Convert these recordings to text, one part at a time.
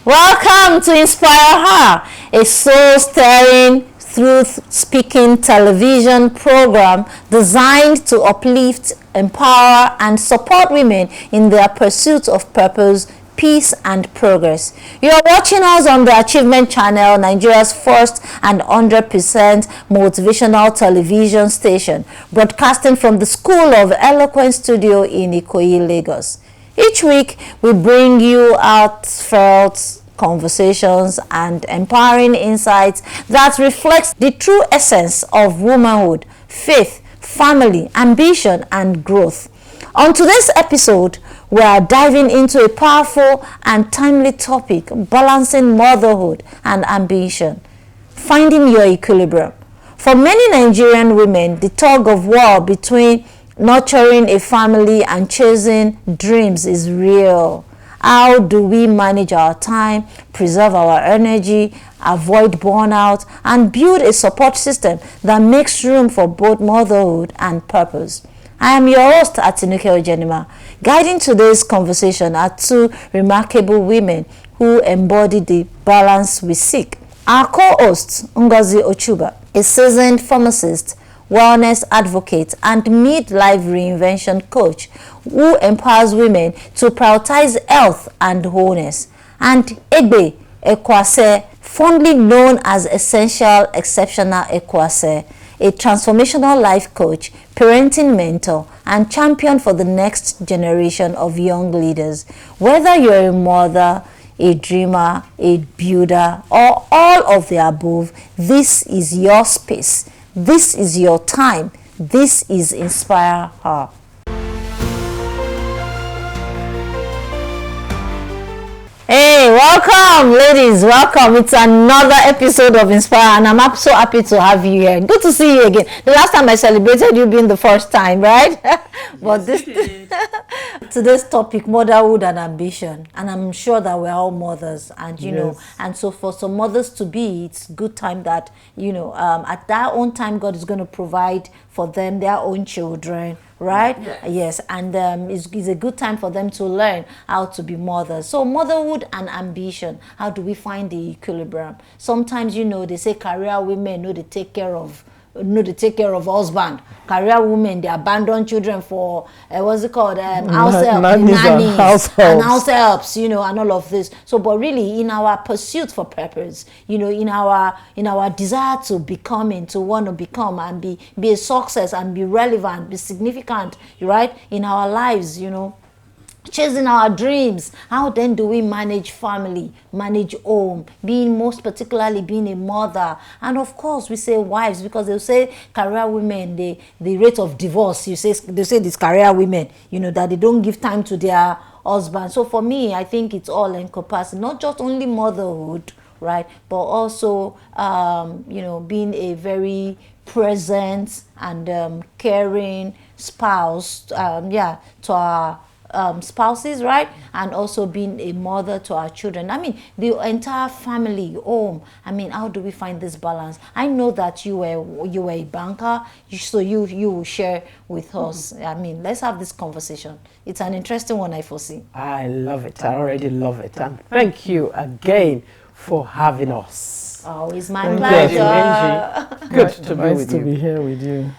Welcome to Inspire Her, a soul-stirring, truth-speaking television program designed to uplift, empower, and support women in their pursuit of purpose, peace, and progress. You are watching us on the Achievement Channel, Nigeria's first and 100% motivational television station, broadcasting from the School of Eloquence Studio in Ikoyi, Lagos. Each week, we bring you heartfelt conversations and empowering insights that reflects the true essence of womanhood, faith, family, ambition, and growth. On today's episode, we are diving into a powerful and timely topic, balancing motherhood and ambition, finding your equilibrium. For many Nigerian women, the tug of war between nurturing a family and chasing dreams is real. How do we manage our time, preserve our energy, avoid burnout, and build a support system that makes room for both motherhood and purpose? I am your host, Atinuke Odjenima. Guiding today's conversation are two remarkable women who embody the balance we seek. Our co-host, Ngozi Ochuba, a seasoned pharmacist, wellness advocate, and midlife reinvention coach who empowers women to prioritize health and wholeness. And Egbe Ekuase, fondly known as Essential Exceptional Ekuase, a transformational life coach, parenting mentor, and champion for the next generation of young leaders. Whether you're a mother, a dreamer, a builder, or all of the above, this is your space. This is your time. This is Inspire Her. Hey, welcome, ladies. Welcome. It's another episode of Inspire, and I'm so happy to have you here. Good to see you again. The last time I celebrated you being the first time, right? But today's topic, motherhood and ambition, and I'm sure that we're all mothers, and you know, and so for some mothers to be, it's good time that at their own time, God is going to provide for them their own children. Right? Yes. And it's a good time for them to learn how to be mothers. So motherhood and ambition, how do we find the equilibrium? Sometimes, they say career women they take care of husband. Career women, they abandon children for house help, nannies and house helps, and all of this. So, but really, in our pursuit for purpose, in our desire to want to become and be a success and be relevant, be significant, right, in our lives, chasing our dreams, how then do we manage family, manage home, most particularly being a mother? And of course we say wives, because they'll say career women, the rate of divorce, they say these career women, that they don't give time to their husband. So for me, I think it's all encompassing, not just only motherhood, right, but also being a very present and caring spouse to our spouses, right, and also being a mother to our children. The entire family home. How do we find this balance? I know that you were a banker, so you will share with us. Let's have this conversation. It's an interesting one, I foresee. I love it. I already love it, and thank you again for having us. Always my pleasure. Good to be nice with to you. be here with you.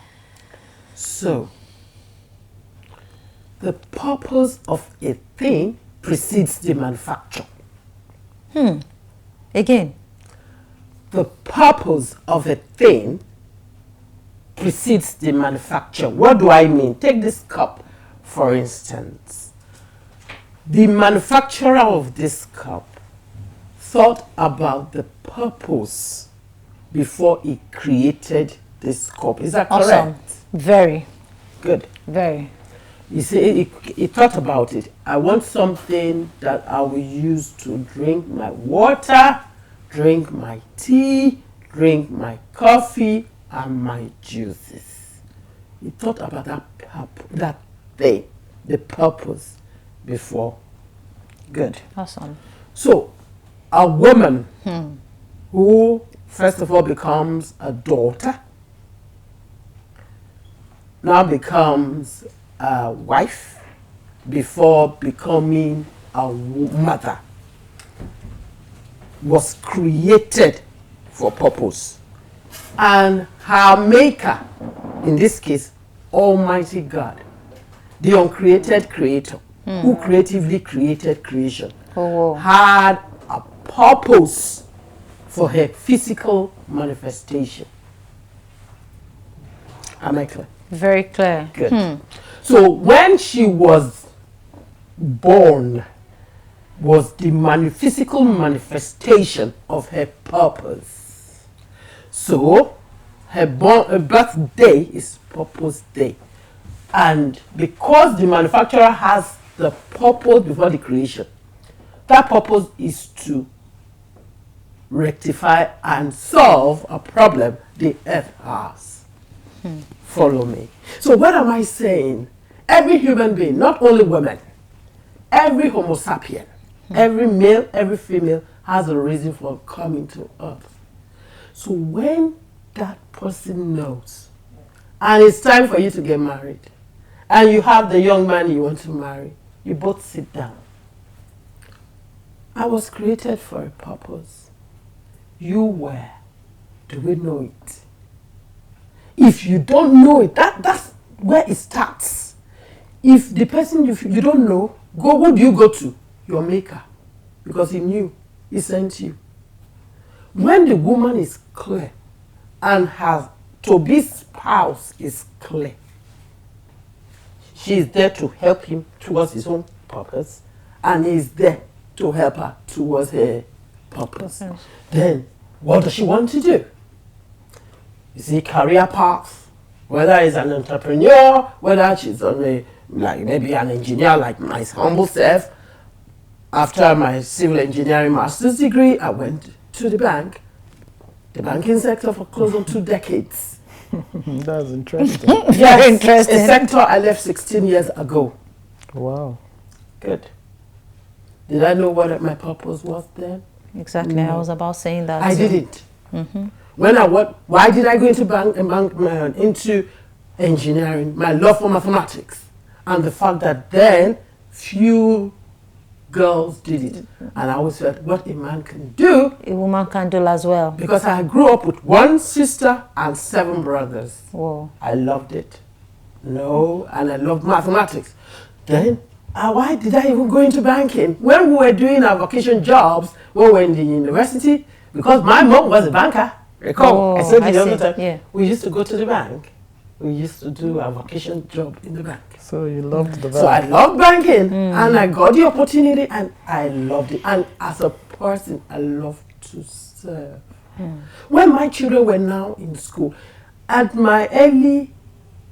So, the purpose of a thing precedes the manufacture. Again. The purpose of a thing precedes the manufacture. What do I mean? Take this cup, for instance. The manufacturer of this cup thought about the purpose before he created this cup. Is that correct? Awesome. Very. Good. Very. You see, he thought about it. I want something that I will use to drink my water, drink my tea, drink my coffee, and my juices. He thought about that thing, the purpose, before. Good. Awesome. So, a woman who, first of all, becomes a daughter, now becomes a wife before becoming a mother. was created for purpose. And her maker, in this case, Almighty God, the uncreated creator, who creatively created creation, had a purpose for her physical manifestation. Am I clear? Very clear. Good. So when she was born, was the physical manifestation of her purpose. So her birthday is purpose day. And because the manufacturer has the purpose before the creation, that purpose is to rectify and solve a problem the earth has. Follow me. So what am I saying? Every human being, not only women, every Homo sapien, every male, every female has a reason for coming to earth. So when that person knows, and it's time for you to get married, and you have the young man you want to marry, you both sit down. I was created for a purpose. You were. Do we know it? If you don't know it, that's where it starts. If the person you don't know, who do you go to? Your maker. Because he knew. He sent you. When the woman is clear and her to-be spouse is clear, she is there to help him towards his own purpose, and he is there to help her towards her purpose. Yes. Then, what does she want to do? You see, career path, whether it's an entrepreneur, whether she's on maybe an engineer like my humble self. After my civil engineering master's degree, I went to the banking sector for close on 2 decades. That's interesting. Yes, interesting. A sector I left 16 years ago. Wow. Good. Did I know what my purpose was then? Exactly. No. I was about saying that. I didn't. Why did I go into engineering? My love for mathematics and the fact that then few girls did it, and I always felt what a man can do, a woman can do as well. Because I grew up with 1 sister and 7 brothers. Whoa. I loved it. And I loved mathematics. Then why did I even go into banking? When we were doing our vacation jobs, when we were in the university, because my mom was a banker. Recall, I said the other time, yeah. We used to go to the bank. We used to do a vacation job in the bank. So you loved the bank. So I loved banking, and I got the opportunity, and I loved it. And as a person, I love to serve. When my children were now in school, at my early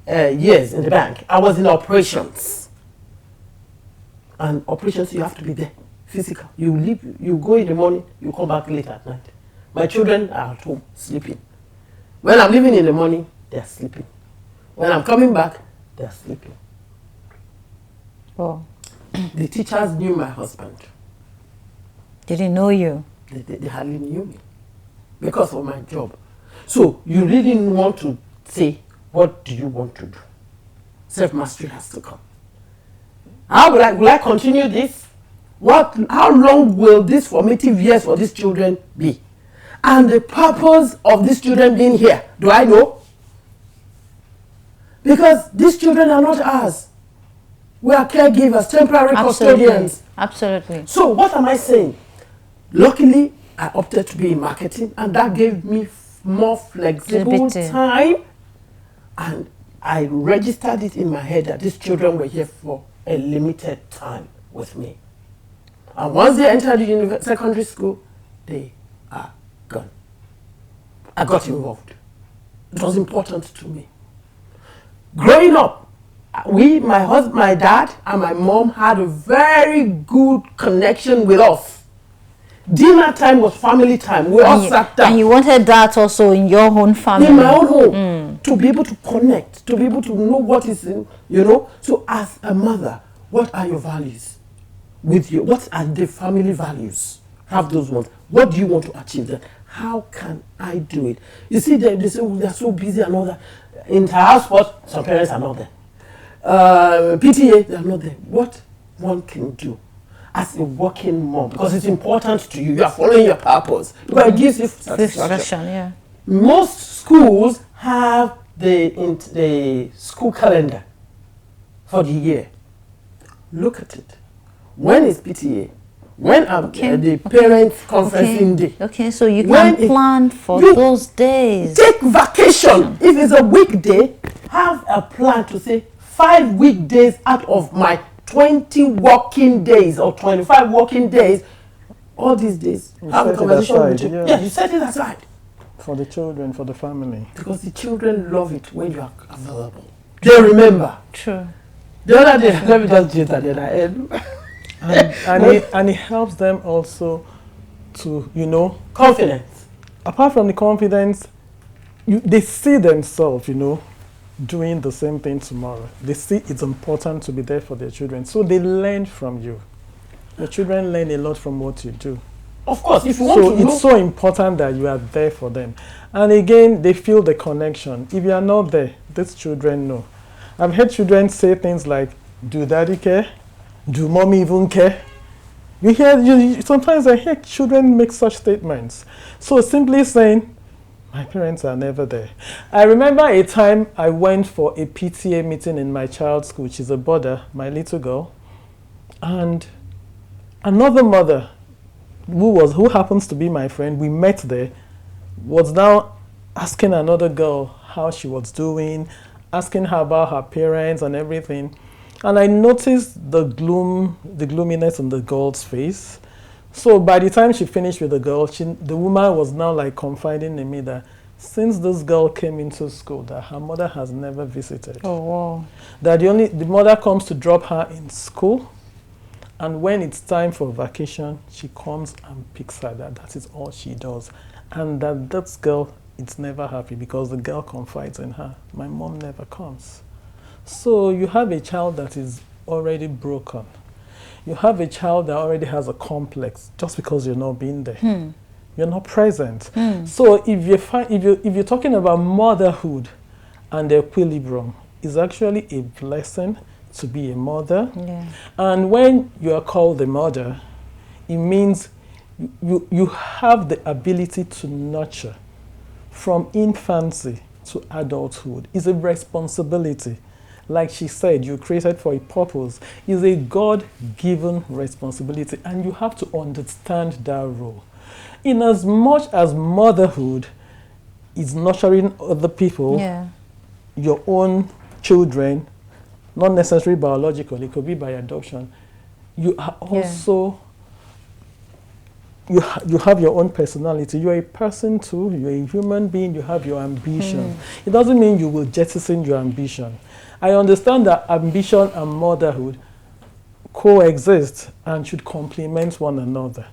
years in the bank, I was in operations. And operations, you have to be there, physical. You leave, you go in the morning, you come back late at night. My children are at home, sleeping. When I'm leaving in the morning, they're sleeping. When I'm coming back, they're sleeping. Oh. The teachers knew my husband. Didn't know you? They hardly knew me because of my job. So you really want to say, what do you want to do? Self-mastery has to come. How will I continue this? How long will these formative years for these children be? And the purpose of these children being here, do I know? Because these children are not ours. We are caregivers, temporary custodians. Absolutely. So what am I saying? Luckily, I opted to be in marketing, and that gave me more flexible time. And I registered it in my head that these children were here for a limited time with me. And once they entered the secondary school, they are gone. I got involved. It was important to me. Growing up, my dad and my mom had a very good connection with us. Dinner time was family time. We all sat down. And you wanted that also in your own family? In my own home. To be able to connect, to be able to know what is in, So as a mother, what are your values? What are the family values? Have those ones. What do you want to achieve then? How can I do it? You see, they say they're so busy and all that. In house sport, some parents are not there. PTA, they're not there. What one can do. as a working mom, because it's important to you, you are following your purpose, because it gives you satisfaction. Yeah. Most schools have the school calendar for the year. Look at it. When is PTA? When are the parents conferencing day? Okay, so you When can plan for those days. Take vacation. If it's a weekday, have a plan to say 5 weekdays out of my 20 working days or 25 working days, all these days, have a conversation with you. Yeah, you set it aside. For the children, for the family. Because the children love it when you are available. They remember. True. The other day, let me just just at the other end. And it helps them also to, confidence. Apart from the confidence, they see themselves, doing the same thing tomorrow. They see it's important to be there for their children. So they learn from you. The children learn a lot from what you do. Of course, if you want to it's so important that you are there for them. And again, they feel the connection. If you are not there, these children know. I've heard children say things like, do daddy care? Do mommy even care? Sometimes I hear children make such statements. So simply saying, my parents are never there. I remember a time I went for a PTA meeting in my child's school, which is a border, my little girl, and another mother who happens to be my friend, we met there, was now asking another girl how she was doing, asking her about her parents and everything. And I noticed the gloominess on the girl's face. So by the time she finished with the girl, the woman was now like confiding in me that since this girl came into school, that her mother has never visited. Oh, wow. That the mother comes to drop her in school, and when it's time for vacation, she comes and picks her. That is all she does. And that girl is never happy because the girl confides in her. My mom never comes. So you have a child that is already broken. You have a child that already has a complex just because you're not being there. You're not present. So if you're talking about motherhood and the equilibrium, it's actually a blessing to be a mother. Yeah. And when you are called a mother, it means you have the ability to nurture from infancy to adulthood. It's a responsibility. Like she said, you're created for a purpose. It's a God-given responsibility, and you have to understand that role. In as much as motherhood is nurturing other people, your own children, not necessarily biological, it could be by adoption, you are also, you have your own personality. You're a person too, you're a human being, you have your ambition. It doesn't mean you will jettison your ambition. I understand that ambition and motherhood coexist and should complement one another.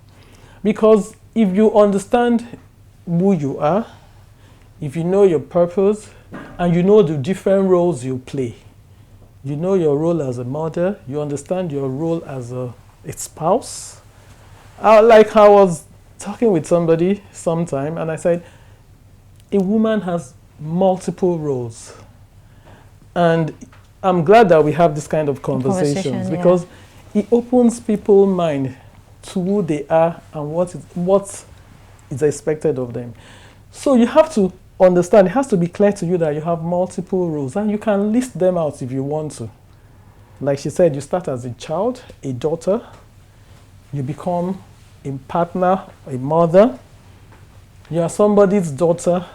Because if you understand who you are, if you know your purpose, and you know the different roles you play, you know your role as a mother, you understand your role as a spouse. Like I was talking with somebody sometime, and I said, a woman has multiple roles. And I'm glad that we have this kind of conversations because it opens people's mind to who they are and what is expected of them. So you have to understand, it has to be clear to you that you have multiple roles, and you can list them out if you want to. Like she said, you start as a child, a daughter, you become a partner, a mother, you are somebody's daughter,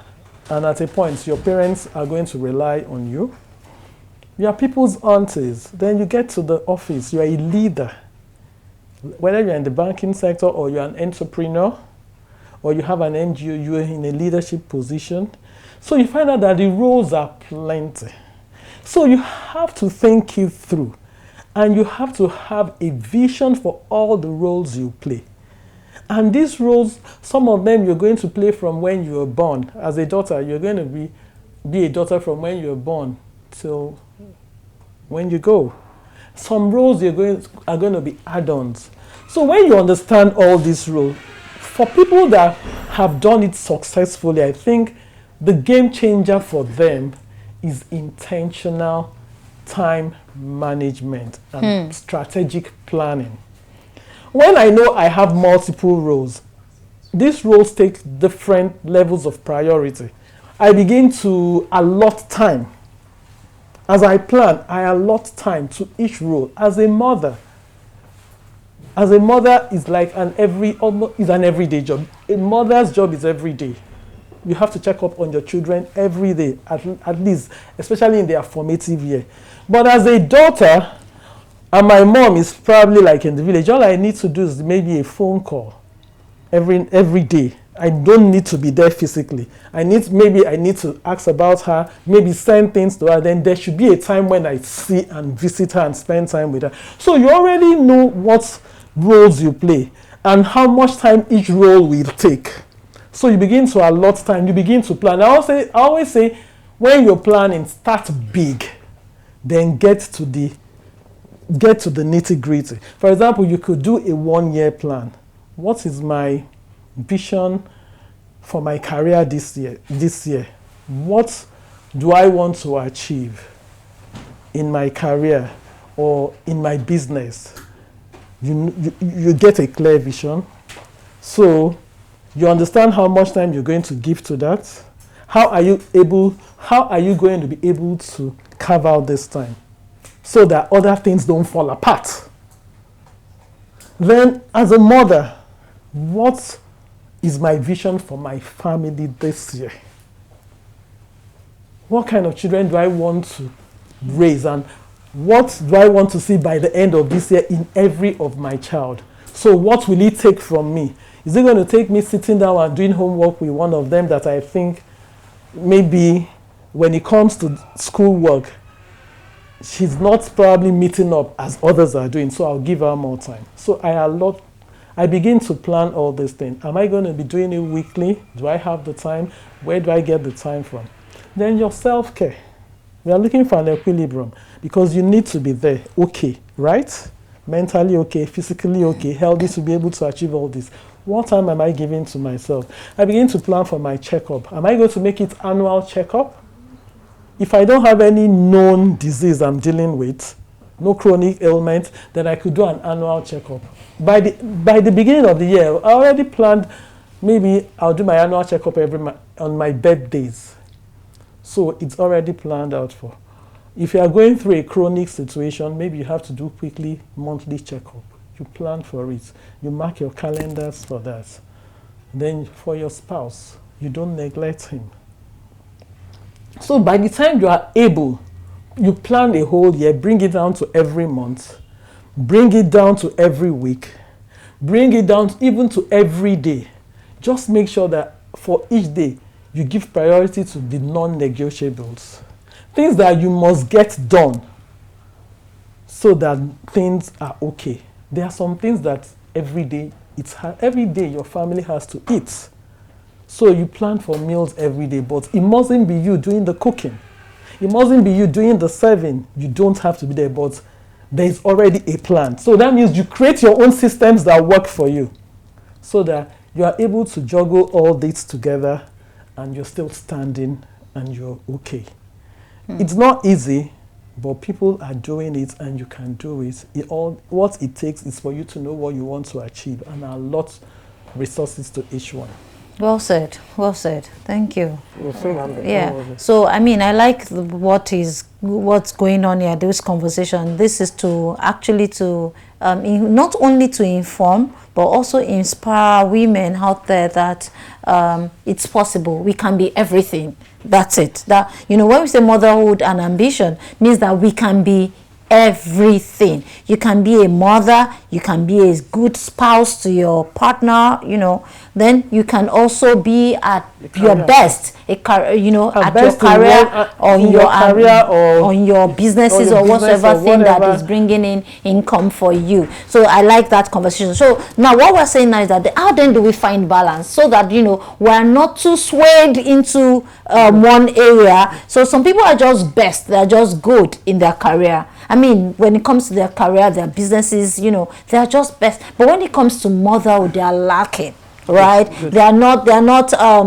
and at a point your parents are going to rely on you. You are people's aunties. Then you get to the office, you are a leader. Whether you're in the banking sector or you're an entrepreneur or you have an NGO, you're in a leadership position. So you find out that the roles are plenty. So you have to think it through, and you have to have a vision for all the roles you play. And these roles, some of them you're going to play from when you were born. As a daughter, you're going to be a daughter from when you were born till when you go. Some roles are going to be add-ons. So when you understand all these roles, for people that have done it successfully, I think the game changer for them is intentional time management and strategic planning. when I know I have multiple roles, these roles take different levels of priority. I begin to allot time. As I plan, I allot time to each role. As a mother is like an everyday job. A mother's job is every day. You have to check up on your children every day, at least, especially in their formative year. But as a daughter, and my mom is probably like in the village, all I need to do is maybe a phone call every day. I don't need to be there physically. I need to ask about her, maybe send things to her. Then there should be a time when I see and visit her and spend time with her. So you already know what roles you play and how much time each role will take. So you begin to allot time, you begin to plan. I always say, when you're planning, start big, then get to the nitty-gritty. For example, you could do a 1-year plan. What is my vision for my career this year? What do I want to achieve in my career or in my business? You get a clear vision. So you understand how much time you're going to give to that. How are you going to be able to carve out this time so that other things don't fall apart? Then, as a mother, what is my vision for my family this year? What kind of children do I want to raise, and what do I want to see by the end of this year in every of my child? So what will it take from me? Is it going to take me sitting down and doing homework with one of them that I think maybe when it comes to schoolwork, she's not probably meeting up as others are doing, so I'll give her more time. So I begin to plan all these things. Am I going to be doing it weekly? Do I have the time? Where do I get the time from? Then your self-care. We are looking for an equilibrium because you need to be there, okay, right? Mentally okay, physically okay, healthy to be able to achieve all this. What time am I giving to myself? I begin to plan for my checkup. Am I going to make it annual checkup? If I don't have any known disease I'm dealing with, no chronic ailment, then I could do an annual checkup. By the beginning of the year, I already planned, maybe I'll do my annual checkup on my birthdays. So it's already planned out for. If you are going through a chronic situation, maybe you have to do quickly monthly checkup. You plan for it. You mark your calendars for that. Then for your spouse, you don't neglect him. So by the time you are able, you plan a whole year, bring it down to every month, bring it down to every week, bring it down even to every day. Just make sure that for each day, you give priority to the non-negotiables. Things that you must get done so that things are okay. There are some things that every day your family has to eat. So you plan for meals every day, but it mustn't be you doing the cooking. It mustn't be you doing the serving. You don't have to be there, but there is already a plan. So that means you create your own systems that work for you so that you are able to juggle all this together and you're still standing and you're okay. It's not easy, but people are doing it and you can do it. What it takes is for you to know what you want to achieve and allot resources to each one. Well said. Well said. Thank you. Yeah. So I mean, I like what's going on here. This conversation. This is to actually not only to inform, but also inspire women out there that it's possible. We can be everything. That's it. That, when we say motherhood and ambition, means that we can be everything. You can be a mother, you can be a good spouse to your partner, then you can also be at your best, at your career or in your career or on your businesses or whatever thing that is bringing in income for you. So I like that conversation. So now what we're saying now is that how then do we find balance so that we're not too swayed into one area. So some people are just best, they're just good in their career. I mean, when it comes to their career, their businesses, they are just best. But when it comes to motherhood, they are lacking, right? They are not so,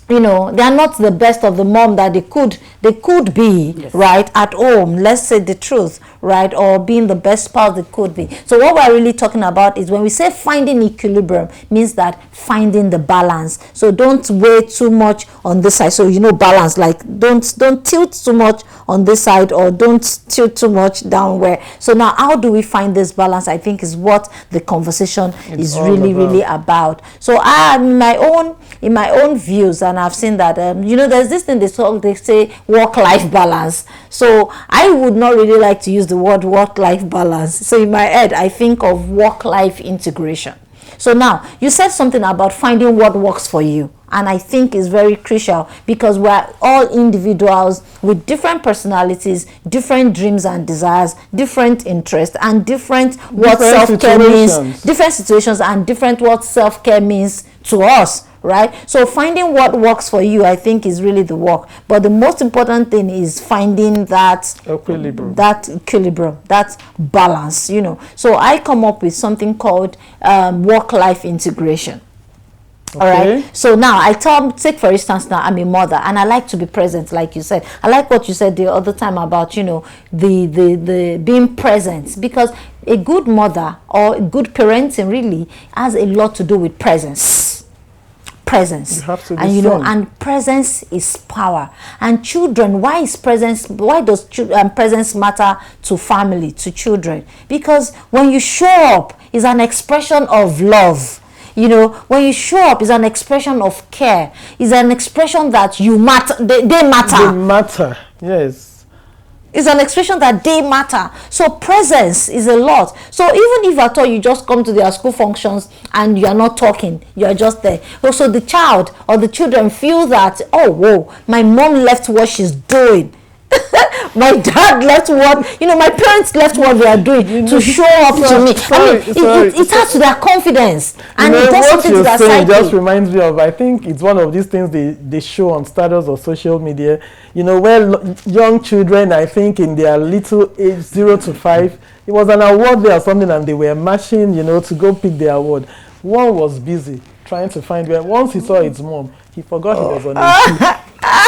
they are not the best of the mom that they could they could be, Yes. right, at home, let's say the truth, right, or being the best spouse they could be. So what we're really talking about is when we say finding equilibrium, means that finding the balance. So don't weigh too much on this side. So balance, like don't tilt too much on this side, or don't tilt too much down where. So now how do we find this balance, I think, is what the conversation is really about. So I, in my own views, and I've seen that there's this thing they say work-life balance. So I would not really like to use the word work-life balance. So in my head, I think of work-life integration. So now you said something about finding what works for you, and I think is very crucial, because we're all individuals with different personalities, different dreams and desires, different interests, and different what self-care means, different situations, and different what self-care means to us, right? So finding what works for you, I think, is really the work. But the most important thing is finding that equilibrium, that balance, So I come up with something called work-life integration. Okay. All right. So now take for instance, now I'm a mother and I like to be present, like you said. I like what you said the other time about the being present, because a good mother or good parenting really has a lot to do with presence. You have to be and presence is power. And children, why does presence matter to family, to children? Because when you show up, is an expression of love. When you show up, is an expression of care. Is an expression that you matter. They matter. They matter. Yes. It's an expression that they matter. So presence is a lot. So even if at all you just come to their school functions and you are not talking, you are just there. Also the child or the children feel that, oh, whoa, my mom left what she's doing. My dad left what, my parents left what they are doing to show up to me. It adds to their confidence. And it does something to their psyche. It just reminds me of, I think it's one of these things they show on status or social media, where young children, I think in their little age, 0 to 5, it was an award day or something, and they were marching, to go pick the award. One was busy trying to find where, once he saw his mom, he forgot he was on his feet.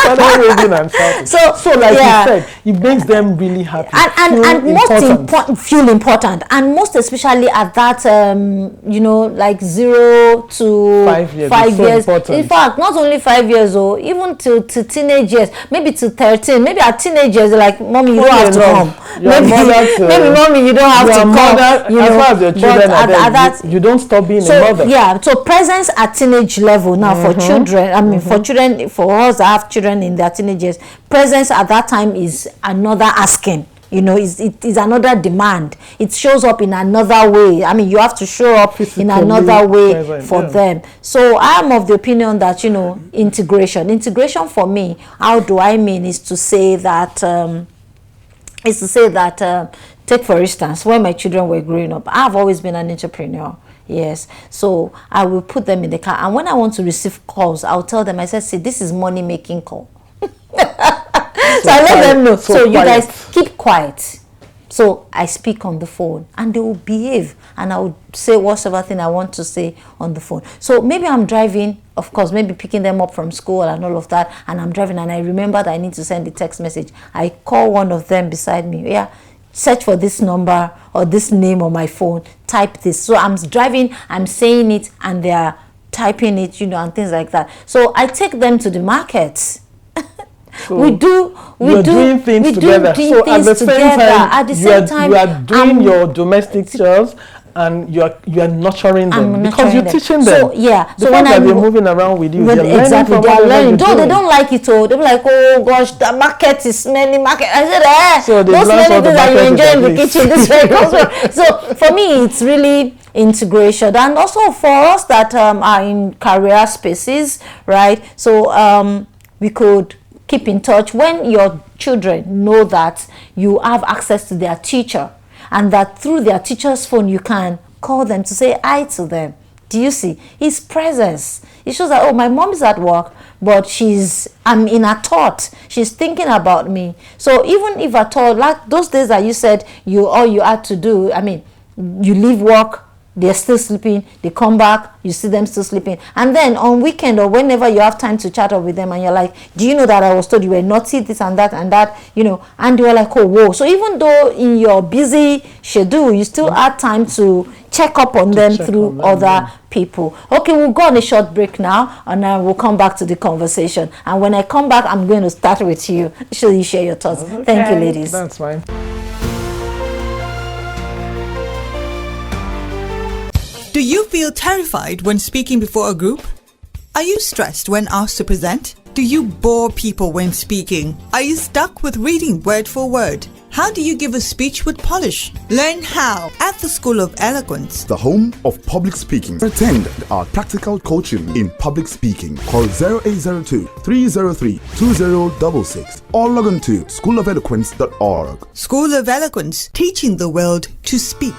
Waving and shouting. So like you said, it makes them really happy and most feel important, and most especially at that like 0 to 5 years. In fact, not only 5 years old, even to teenage years, maybe to 13, maybe at teenage years, like, mommy, you don't have to come. Maybe mommy, you don't have to come. As far as your children are there, you don't stop being a mother. Yeah, so presence at teenage level now for children. For us that have children in their teenage years, presence at that time is another asking. It is another demand. It shows up in another way. You have to show up physically in another way for them. So I am of the opinion that integration for me, how do I mean, is to say that take for instance, when my children were growing up, I've always been an entrepreneur. Yes, so I will put them in the car, and when I want to receive calls, I'll tell them, I said, see, this is money making call. So I let them know. So you guys keep quiet. So I speak on the phone, and they will behave, and I will say whatever thing I want to say on the phone. So maybe I'm driving, of course, maybe picking them up from school and all of that, and I'm driving, and I remember that I need to send a text message. I call one of them beside me. Yeah, search for this number or this name on my phone, type this. So I'm driving, I'm saying it, and they are typing it, and things like that. So I take them to the market. So we do things together. So at the same time, you are doing your domestic chores, and you are nurturing them because you're teaching them. So so when they're moving around with you, they're learning. Though they don't like it, they'll be like, oh gosh, the market is smelly market. I said, so those many things that you enjoy in the kitchen, this way goes. So for me, it's really integration, and also for us that are in career spaces, right? So we could keep in touch when your children know that you have access to their teacher, and that through their teacher's phone you can call them to say hi to them. Do you see? His presence. It shows that, oh, my mom is at work, but I'm in her thought. She's thinking about me. So even if at all, like those days that you said all you had to do, you leave work, they're still sleeping. They come back, you see them still sleeping. And then on weekend or whenever you have time to chat up with them and you're like, do you know that I was told you were naughty, this and that, you know, and they were like, oh, whoa. So even though in your busy schedule, you still had time to check up on them through other people. Okay, we'll go on a short break now, and then we'll come back to the conversation. And when I come back, I'm going to start with you. So you share your thoughts. Okay. Thank you, ladies. That's fine. Do you feel terrified when speaking before a group? Are you stressed when asked to present? Do you bore people when speaking? Are you stuck with reading word for word? How do you give a speech with polish? Learn how at the School of Eloquence, the home of public speaking. Attend our practical coaching in public speaking. Call 0802 303 2066 or log on to schoolofeloquence.org. School of Eloquence, teaching the world to speak.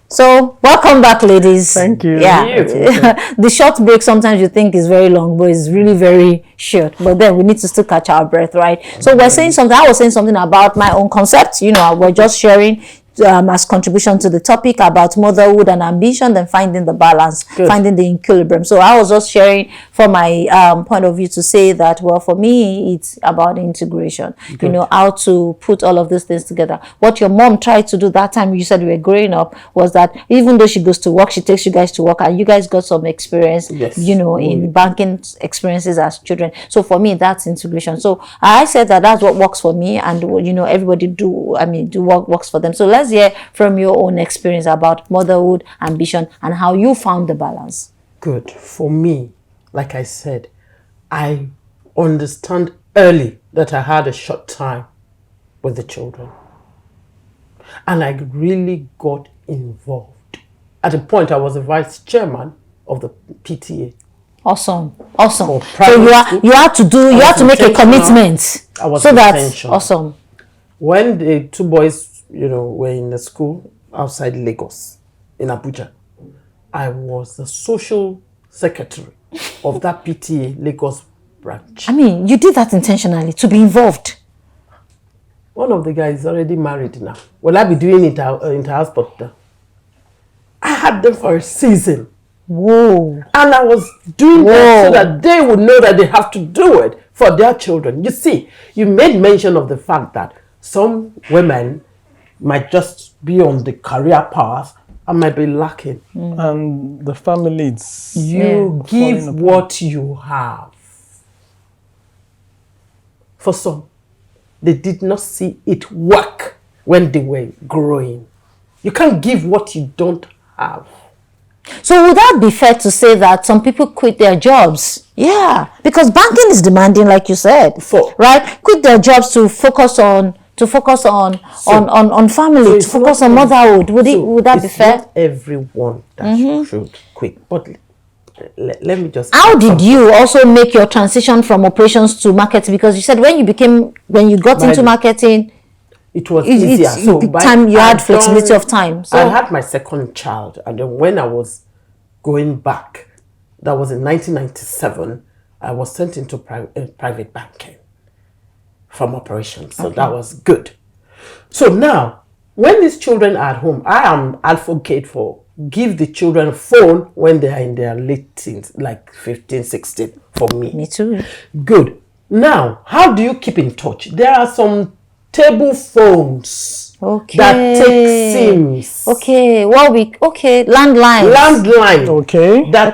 So, welcome back, ladies. Thank you. Yeah. The short break sometimes you think is very long, but it's really very short. But then we need to still catch our breath, right? So, we're saying something. I was saying something about my own concept. You know, we're just sharing as contribution to the topic about motherhood and ambition, then finding the balance, finding the equilibrium. So I was just sharing from my point of view to say that, well, for me, it's about integration. You know, how to put all of these things together. What your mom tried to do that time you said you were growing up was that even though she goes to work, she takes you guys to work, and you guys got some experience, you know, in banking experiences as children. So for me, that's integration. So I said that that's what works for me, and you know, everybody do what works for them. So let's hear from your own experience about motherhood, ambition, and how you found the balance. Good. For me, like I said, I understand early that I had a short time with the children. And I really got involved. At a point, I was the vice chairman of the PTA. Awesome. So you had to make a commitment. So that's awesome. When the two boys, you know, were in the school outside Lagos, in Abuja, I was the social secretary of that PTA Lagos branch. I mean, you did that intentionally to be involved. One of the guys is already married now. Will I be doing it inter-house now? I had them for a season. Whoa. And I was doing that so that they would know that they have to do it for their children. You see, you made mention of the fact that some women might just be on the career path and might be lacking. And the family, you give what you have. For some, they did not see it work when they were growing. You can't give what you don't have. So would that be fair to say that some people quit their jobs? Yeah, because banking is demanding, like you said, right? Quit their jobs to focus on family, to focus on motherhood. Would that be fair? Not everyone that should quit. But let me just. How did you also make your transition from operations to marketing? Because you said when you got into marketing, it was easier. So you had flexibility of time. So I had my second child, and then when I was going back, that was in 1997, I was sent into private banking from operations. So that was good. So now, when these children are at home, I am advocate for give the children a phone when they are in their late teens, like 15, 16, for me. Me too. Good. Now, how do you keep in touch? There are some table phones that take SIMs. Landline.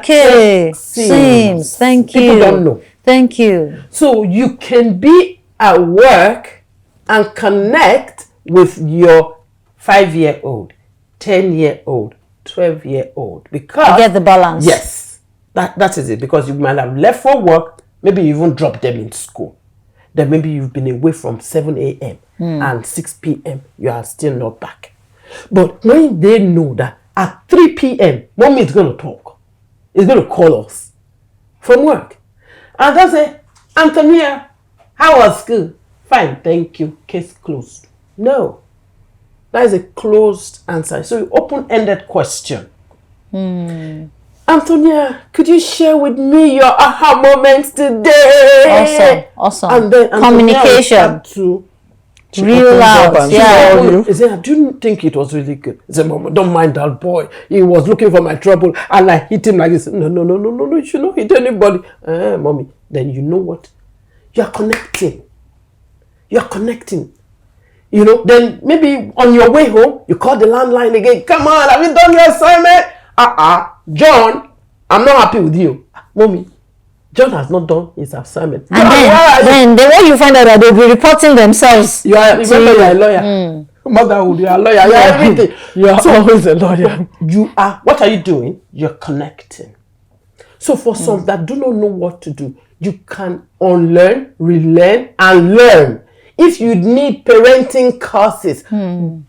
Take SIMs. Thank you. People don't know. Thank you. So you can be at work and connect with your 5-year-old, 10-year-old, 12-year-old. Because you get the balance. Yes. That is it. Because you might have left for work, maybe you even dropped them in school. Then maybe you've been away from 7 a.m. and 6 p.m. You are still not back. But when they know that at 3 p.m. mommy is going to talk, is going to call us from work. And they'll say, Antonia, how was school? Fine, thank you. Case closed. No. That is a closed answer. So open-ended question. Antonia, could you share with me your aha moments today? Awesome. And then Communication. To Real out. He said, I didn't think it was really good. He said, Mama, don't mind that boy. He was looking for my trouble and I hit him like this. No, you should not hit anybody. Mommy, then you know what? You're connecting. You know, then maybe on your way home, you call the landline again. Come on, have you done your assignment? John, I'm not happy with you. Mommy, John has not done his assignment. And then when you find out that they'll be reporting themselves. You're a lawyer. Motherhood, you're a lawyer. You're everything. You're always a lawyer. What are you doing? You're connecting. So for some that do not know what to do, you can unlearn, relearn, and learn. If you need parenting courses, pay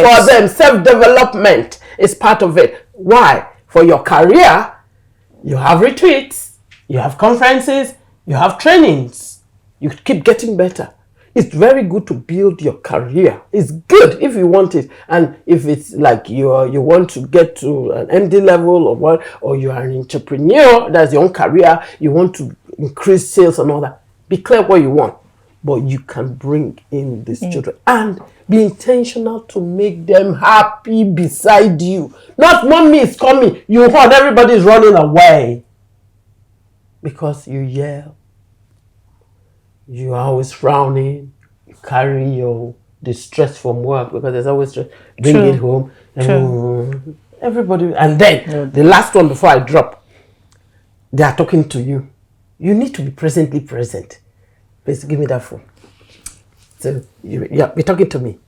for them. Self-development is part of it. Why? For your career, you have retreats, you have conferences, you have trainings. You keep getting better. It's very good to build your career. It's good if you want it. And if it's like you want to get to an MD level or you are an entrepreneur, that's your own career, you want to increase sales and all that, be clear what you want. But you can bring in these children and be intentional to make them happy beside you. Not mommy is coming, you heard everybody is running away because you yell. You are always frowning. You carry your distress from work because there's always stress. Bring it home. Everybody, and then the last one before I drop, they are talking to you. You need to be presently present. Please give me that phone. So you're talking to me.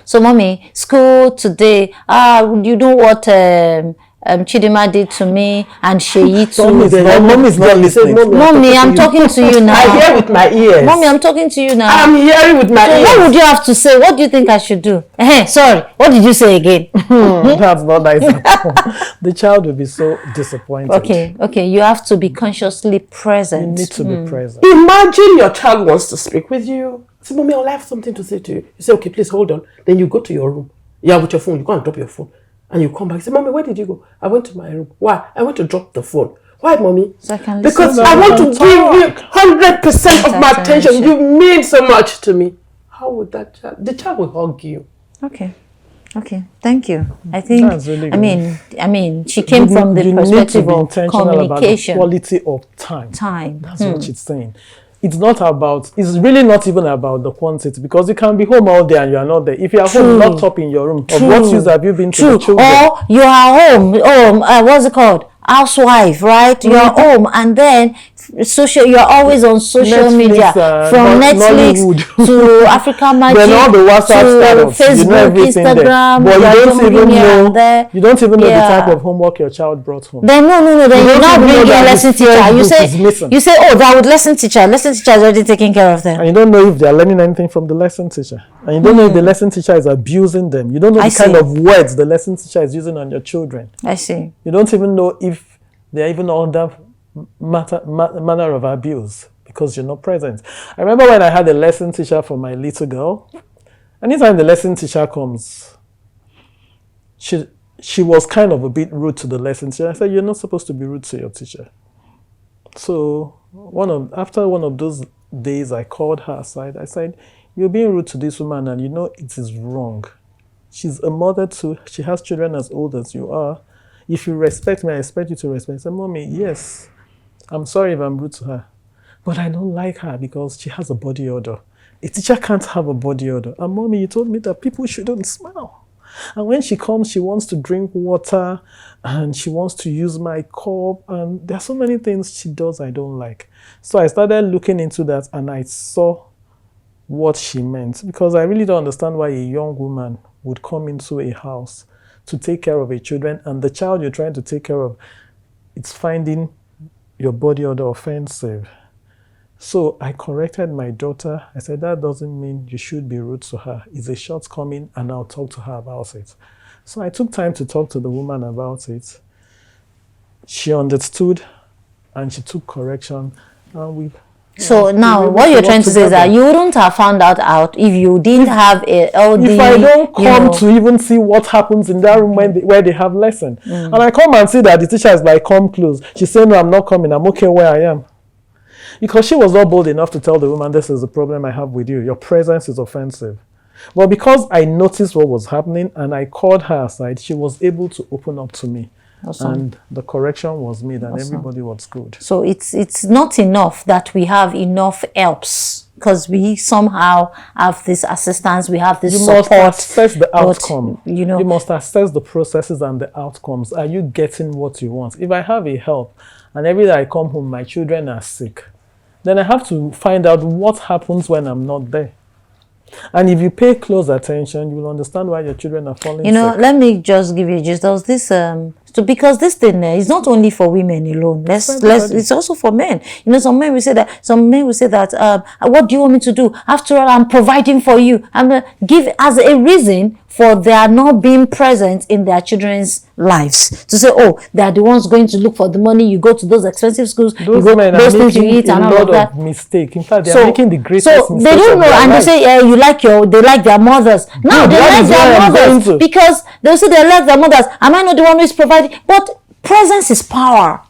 So mommy, school today. You know what Chidima did to me and Sheyi too. Mommy's not listening. Mommy, I'm talking to you now. I hear with my ears. Mommy, I'm talking to you now. I'm hearing with my ears. What would you have to say? What do you think I should do? Sorry, what did you say again? That's not nice at all. The child will be so disappointed. Okay, you have to be consciously present. You need to be present. Imagine your child wants to speak with you. Say, Mommy, I'll have something to say to you. You say, okay, please hold on. Then you go to your room. You have with your phone. You go and drop your phone. And you come back and say, Mommy, where did you go? I went to my room. Why? I went to drop the phone. Why, Mommy? So I can because I want to give you 100% of my attention. You mean so much to me. How would that child? The child will hug you. Okay, thank you. I think, really I mean, she came from the perspective of communication. About the quality of time. That's what she's saying. It's really not even about the quantity, because you can be home all day and you are not there. If you are home, locked up in your room, of what use have you been to the children? Or you are home, what's it called? Housewife, right? You are home and then you're always on social Netflix, media, from Netflix to Africa Magic then all the WhatsApp to Facebook, Instagram. But you don't even know the type of homework your child brought home. Then then you're not bringing lesson teacher. You say, that with lesson teacher is already taking care of them. And you don't know if they are learning anything from the lesson teacher. And you don't know if the lesson teacher is abusing them. You don't know the kind of words the lesson teacher is using on your children. I see. You don't even know if they are even under manner of abuse because you're not present. I remember when I had a lesson teacher for my little girl. Anytime the lesson teacher comes, she was kind of a bit rude to the lesson teacher. I said, you're not supposed to be rude to your teacher. So after one of those days, I called her aside. I said, you're being rude to this woman and you know it is wrong. She's a mother too. She has children as old as you are. If you respect me, I expect you to respect me. I said, Mommy, yes, I'm sorry if I'm rude to her, but I don't like her because she has a body odor. A teacher can't have a body odor. And Mommy, you told me that people shouldn't smell. And when she comes, she wants to drink water and she wants to use my cup. And there are so many things she does I don't like. So I started looking into that and I saw what she meant, because I really don't understand why a young woman would come into a house to take care of a children and the child you're trying to take care of, it's finding your body odor offensive. So I corrected my daughter. I said, that doesn't mean you should be rude to her. It's a shortcoming and I'll talk to her about it. So I took time to talk to the woman about it. She understood and she took correction and So now, what you're trying to say is that you wouldn't have found that out if you didn't have a LD. If I don't come to even see what happens in that room where they have lesson, and I come and see that the teacher is like, come close. She said, no, I'm not coming. I'm okay where I am. Because she was not bold enough to tell the woman, this is the problem I have with you. Your presence is offensive. Well, because I noticed what was happening and I called her aside, she was able to open up to me. Awesome. And the correction was made and everybody was good. So it's not enough that we have enough helps, because we somehow have this assistance, we have this support. You must assess the outcome. But, you must assess the processes and the outcomes. Are you getting what you want? If I have a help and every day I come home, my children are sick, then I have to find out what happens when I'm not there. And if you pay close attention, you will understand why your children are falling sick. Let me just give you just this because this thing is not only for women alone. It's also for men. Some men will say that what do you want me to do? After all, I'm providing for you. I'm gonna give as a reason for their not being present in their children's lives. To say, oh, they are the ones going to look for the money. You go to those expensive schools. Those men are making a lot of mistake. In fact, they are making the greatest mistake. They don't know, and they say, they like their mothers. No, they like their mothers because they say they like their mothers. Am I not the one who is providing? But presence is power.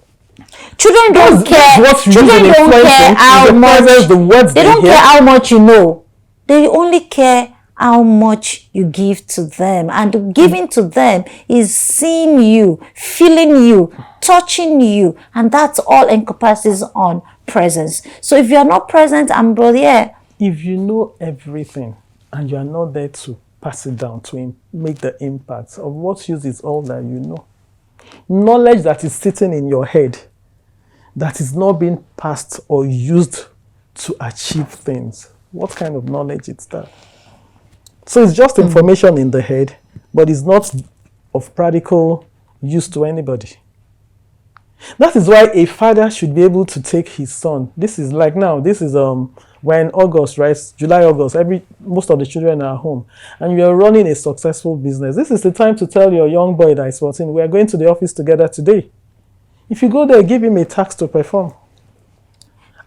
Children don't care. Children don't care how much. They don't care how much you know. They only care how much you give to them. And giving to them is seeing you, feeling you, touching you. And that's all encompasses on presence. So if you are not present, if you know everything and you are not there to pass it down, to make the impact, of what use is all that you know. Knowledge that is sitting in your head, that is not being passed or used to achieve things. What kind of knowledge is that? So it's just information in the head, but it's not of practical use to anybody. That is why a father should be able to take his son. This is when August, right? July, August, most of the children are home and you are running a successful business. This is the time to tell your young boy that is 14, we are going to the office together today. If you go there, give him a task to perform.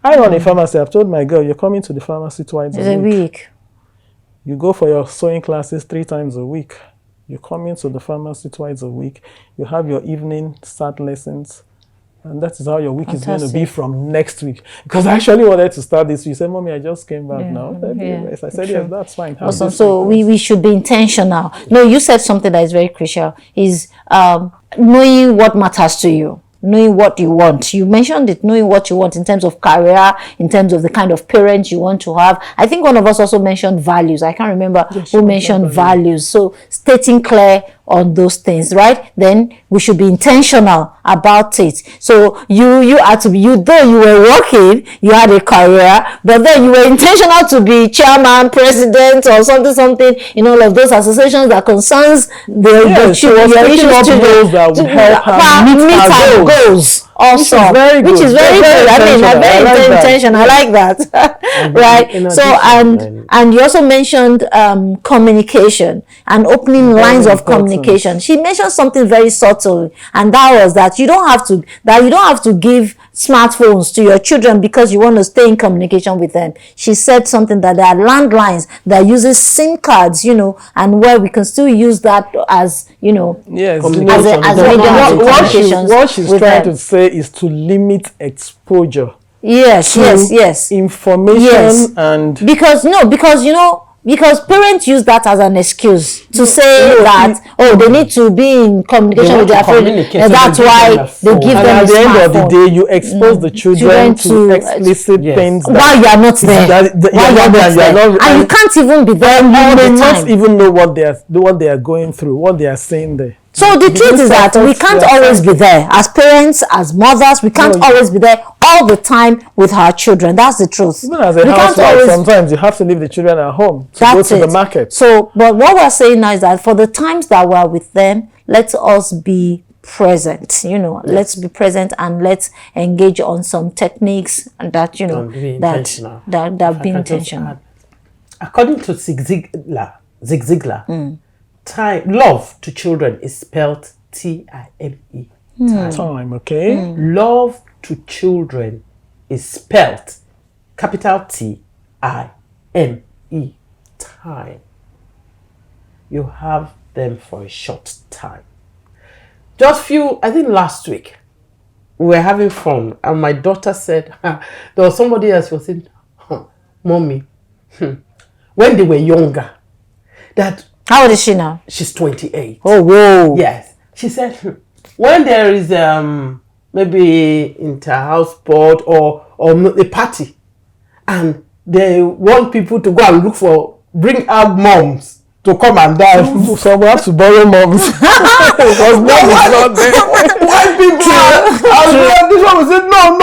I run a pharmacy. I've told my girl, you're coming to the pharmacy twice a week. You go for your sewing classes 3 times a week. You come into the pharmacy twice a week. You have your evening start lessons. And that is how your week is going to be from next week. Because I actually wanted to start this week. You said, Mommy, I just came back now. I said, yes, that's fine. Awesome. So we should be intentional. No, you said something that is very crucial, is knowing what matters to you. Knowing what you want. You mentioned it, knowing what you want in terms of career, in terms of the kind of parents you want to have. I think one of us also mentioned values. I can't remember who mentioned values. So stating clear on those things, right? Then we should be intentional about it. So you had to be, though you were working, you had a career, but then you were intentional to be chairman, president, or something in all of those associations that concerns the children. That would help her meet her goals. Awesome. Which is very good. I'm very intentional. I like that. Right. So and you also mentioned communication and opening lines of communication. She mentioned something very subtle, and that was that you don't have to give smartphones to your children because you want to stay in communication with them. She said something that there are landlines that uses SIM cards, and where we can still use that as, as a medium of communication. What she's trying to say is to limit exposure. Yes. Information and because parents use that as an excuse to say they need to be in communication with their friends. That's why they give them at the end of the day, you expose the children to explicit things. While you are not there. And you can't even be there all the time. You must even know what they are going through, what they are saying there. So the truth is that we can't always be there. As parents, as mothers, we can't always be there all the time with our children. That's the truth. Even as a housewife, sometimes you have to leave the children at home to go to the market. So, but what we're saying now is that for the times that we're with them, let us be present. Let's be present and let's engage on some techniques that that be intentional. According to Zig Ziglar, love to children is spelled T-I-M-E. Time, okay? Love to children is spelled capital T-I-M-E, time. You have them for a short time. Just I think last week, we were having fun, and my daughter said, there was somebody else who was saying, Mommy, when they were younger, that... How old is she now? She's 28. Oh, whoa. Yes. She said, when there is maybe inter-house sport or a party, and they want people to go and bring out moms to come and dance. So we have to borrow moms. Because mom is not there. White people this one will say, no,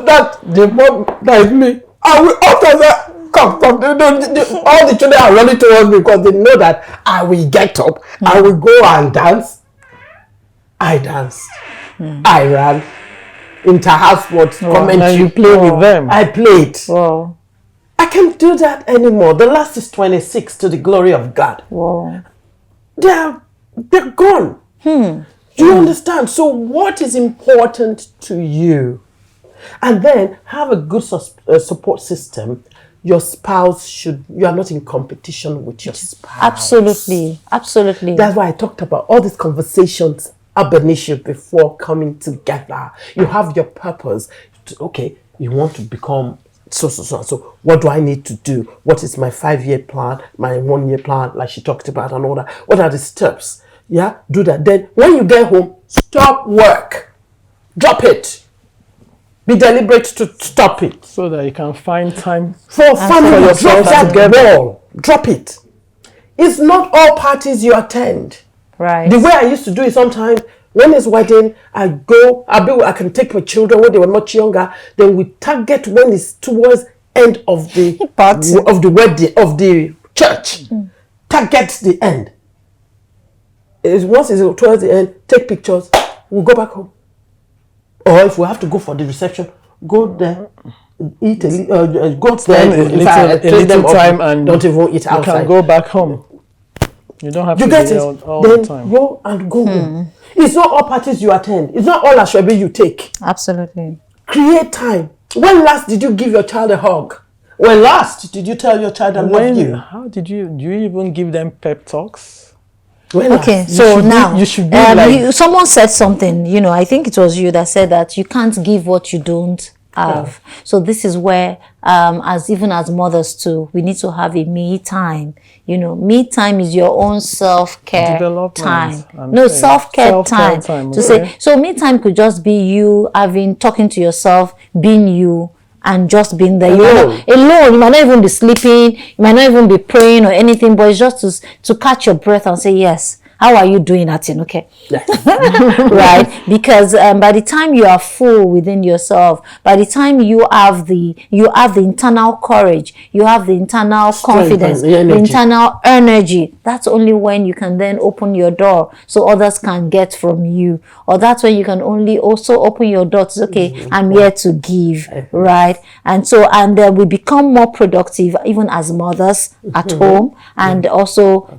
that the mom, that is me. And we after that, come. All the children are running towards me because they know that I will get up, I will go and dance. I danced. I ran. Inter-house sports, commentary. You play with them. I played. Wow. I can't do that anymore. The last is 26 to the glory of God. Wow. They're gone. Do you understand? So what is important to you? And then have a good support system. Your spouse you are not in competition with your spouse. Absolutely. That's why I talked about all these conversations ab initio before coming together. You have your purpose. Okay, you want to become so. What do I need to do? What is my 5-year plan, my 1-year plan, like she talked about and all that? What are the steps? Yeah, do that. Then when you get home, stop work. Drop it. Be deliberate to stop it. So that you can find time for family. Drop that ball. Drop it. It's not all parties you attend. Right. The way I used to do it sometimes, when it's wedding, I can take my children when they were much younger. Then we target when it's towards end of the wedding of the church. Target the end. Once it's towards the end, take pictures. We'll go back home. Or if we have to go for the reception, go there, eat go spend there, a little time, and don't even eat outside. You can go back home. You don't have to be there all the time. Go and go home. It's not all parties you attend. It's not all ashwabi you take. Absolutely. Create time. When last did you give your child a hug? When last did you tell your child I love you? How do you even give them pep talks? Okay, so now you should be someone said something, I think it was you that said that you can't give what you don't have. Yeah. So this is where, as mothers too, we need to have a me time. Me time is your own self-care time. No, self-care time. Say, so me time could just be you talking to yourself, being you, and just being there. Alone. You might not even be sleeping, you might not even be praying or anything, but it's just to catch your breath and say, yes, how are you doing, Atinuke? Right? Because by the time you are full within yourself, by the time you have the internal courage, you have the internal confidence, the internal energy, that's only when you can then open your door so others can get from you. Or that's when you can only also open your door to say, okay, I'm here to give, right? And then we become more productive even as mothers at home, and also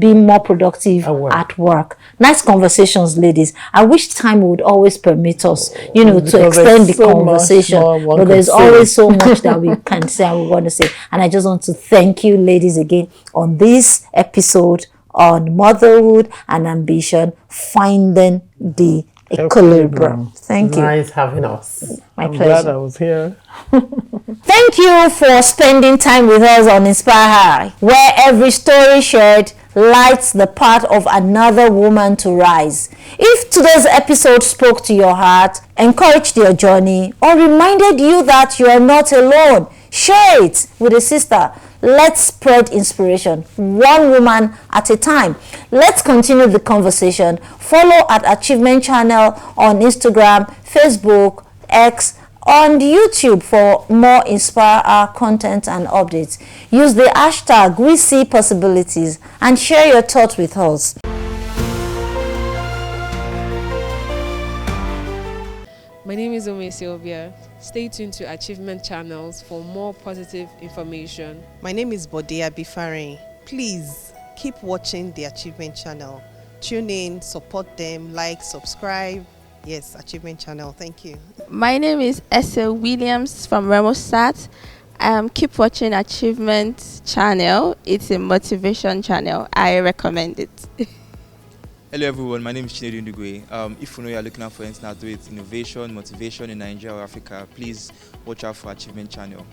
being more productive at work. Nice conversations, ladies. I wish time would always permit us, to extend the conversation. But there's always so much that we can say and we want to say. And I just want to thank you, ladies, again on this episode on motherhood and ambition, finding the equilibrium. Thank you. Nice having us. I'm glad I was here. Thank you for spending time with us on Inspire High, where every story shared lights the path of another woman to rise. If today's episode spoke to your heart, encouraged your journey, or reminded you that you are not alone, share it with a sister. Let's spread inspiration, one woman at a time. Let's continue the conversation. Follow at Achievement Channel on Instagram, Facebook, X, on YouTube for more Inspire Our content and updates. Use the hashtag We See Possibilities and share your thoughts with us. My name is Sylvia. Stay tuned to Achievement Channels for more positive information. My name is Bodea Bifare. Please keep watching the Achievement Channel. Tune in, support them, like, subscribe. Yes, Achievement Channel. Thank you. My name is Esther Williams from Remosat. Keep watching Achievement Channel. It's a motivation channel. I recommend it. Hello everyone, my name is Chinedu Ndugwe. If you know you are looking out for anything to do with innovation, motivation in Nigeria or Africa, please watch out for Achievement Channel.